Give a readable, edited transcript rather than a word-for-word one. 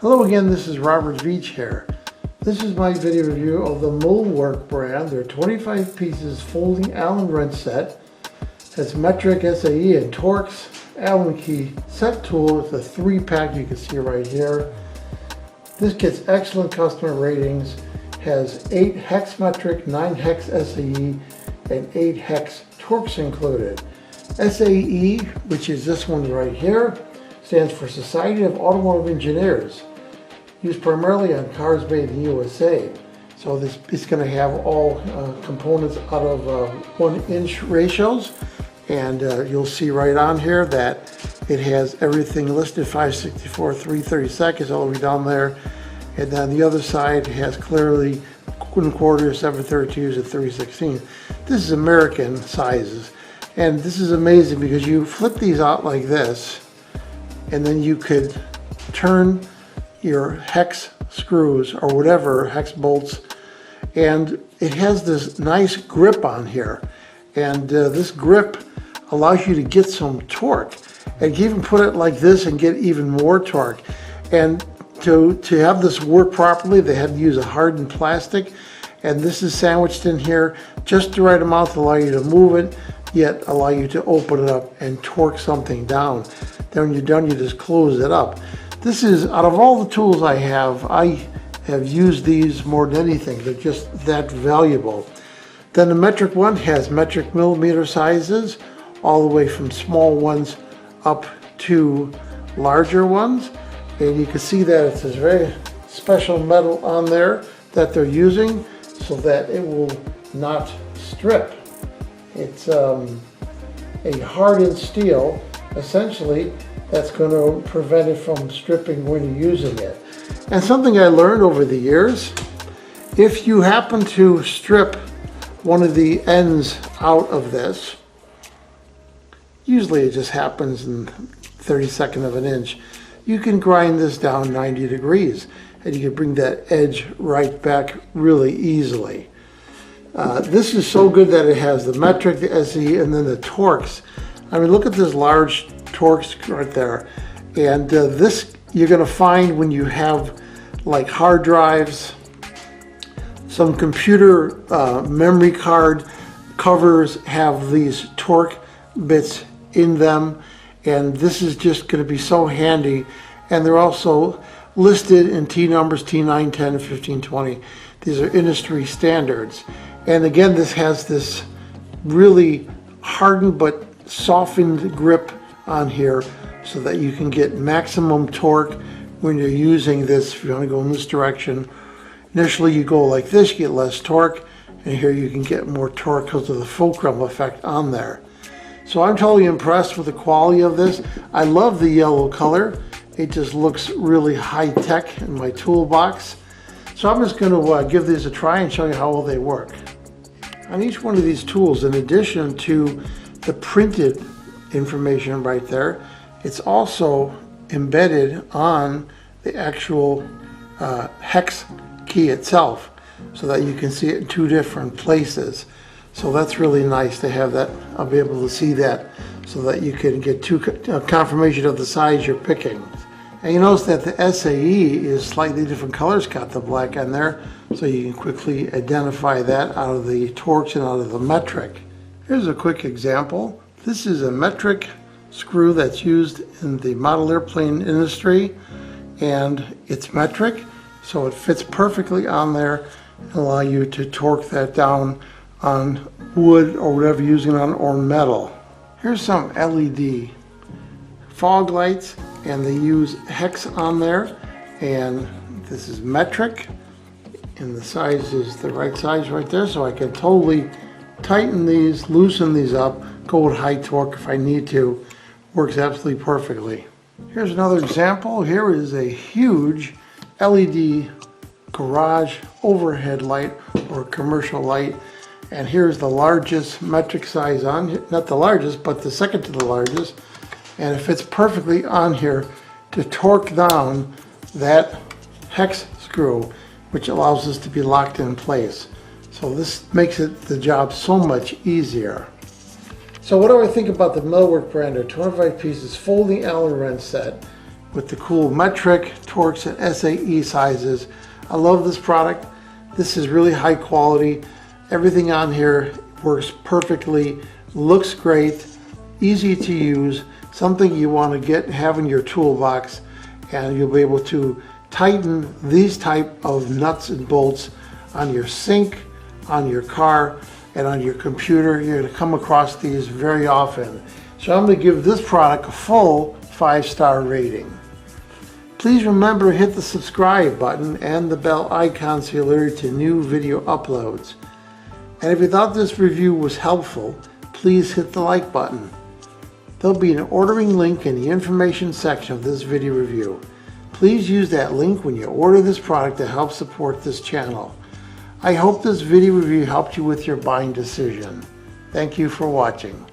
Hello again, this is Robert Veach here. This is my video review of the MulWark brand. They're 25 pieces folding Allen wrench set. It's Metric, SAE, and Torx Allen key set tool. It's a 3-pack you can see right here. This gets excellent customer ratings. Has 8 Hex Metric, 9 Hex SAE, and 8 Hex Torx included. SAE, which is this one right here, stands for Society of Automotive Engineers. Used primarily on cars made in the USA. So this is going to have all components out of 1-inch ratios, and you'll see right on here that it has everything listed: 564, 332 all the way down there, and then the other side has clearly 1/4, 732s, and 316. This is American sizes, and this is amazing because you flip these out like this, and then you could turn your hex screws or whatever, hex bolts, and it has this nice grip on here, and this grip allows you to get some torque, and you can even put it like this and get even more torque. And to have this work properly, they had to use a hardened plastic, and this is sandwiched in here just the right amount to allow you to move it, yet allow you to open it up and torque something down. Then when you're done, you just close it up. This is, out of all the tools I have used these more than anything. They're just that valuable. Then the metric one has metric millimeter sizes, all the way from small ones up to larger ones. And you can see that it's this very special metal on there that they're using so that it will not strip. It's a hardened steel, essentially, that's going to prevent it from stripping when you're using it. And something I learned over the years, if you happen to strip one of the ends out of this, usually it just happens in 32nd of an inch, you can grind this down 90 degrees and you can bring that edge right back really easily. This is so good that it has the metric, the SE, and then the Torx. I mean, look at this large Torx right there. And this you're going to find when you have like hard drives, some computer memory card covers have these torque bits in them, and this is just going to be so handy. And they're also listed in T numbers: T9, 10, 15, 20. These are industry standards. And again, this has this really hardened but softened grip on here so that you can get maximum torque when you're using this. If you want to go in this direction, initially you go like this, you get less torque, and here you can get more torque because of the fulcrum effect on there. So I'm totally impressed with the quality of this. I love the yellow color. It just looks really high-tech in my toolbox. So I'm just going to give these a try and show you how well they work. On each one of these tools, in addition to the printed information right there, it's also embedded on the actual hex key itself so that you can see it in 2 different places. So that's really nice to have that. I'll be able to see that so that you can get confirmation of the size you're picking. And you notice that the SAE is slightly different colors, got the black in there, so you can quickly identify that out of the Torx and out of the metric. Here's a quick example. This is a metric screw that's used in the model airplane industry, and it's metric, so it fits perfectly on there and allow you to torque that down on wood or whatever you're using on, or metal. Here's some LED fog lights, and they use hex on there, and this is metric, and the size is the right size right there, so I can totally tighten these, loosen these up, go with high torque if I need to. Works absolutely perfectly. Here's another example. Here is a huge LED garage overhead light or commercial light, and here's the largest metric size on, not the largest, but the second to the largest, and it fits perfectly on here to torque down that hex screw, which allows this to be locked in place. So this makes the job so much easier. So what do I think about the MulWark brand? 25 pieces folding Allen wrench set. with the cool metric, Torx, and SAE sizes. I love this product. This is really high quality. Everything on here works perfectly, looks great, easy to use, something you want to have in your toolbox, and you'll be able to tighten these type of nuts and bolts on your sink, on your car, and on your computer. You're going to come across these very often. So I'm going to give this product a full 5-star rating. Please remember to hit the subscribe button and the bell icon so you're alerted to new video uploads. And if you thought this review was helpful, please hit the like button. There'll be an ordering link in the information section of this video review. Please use that link when you order this product to help support this channel. I hope this video review helped you with your buying decision. Thank you for watching.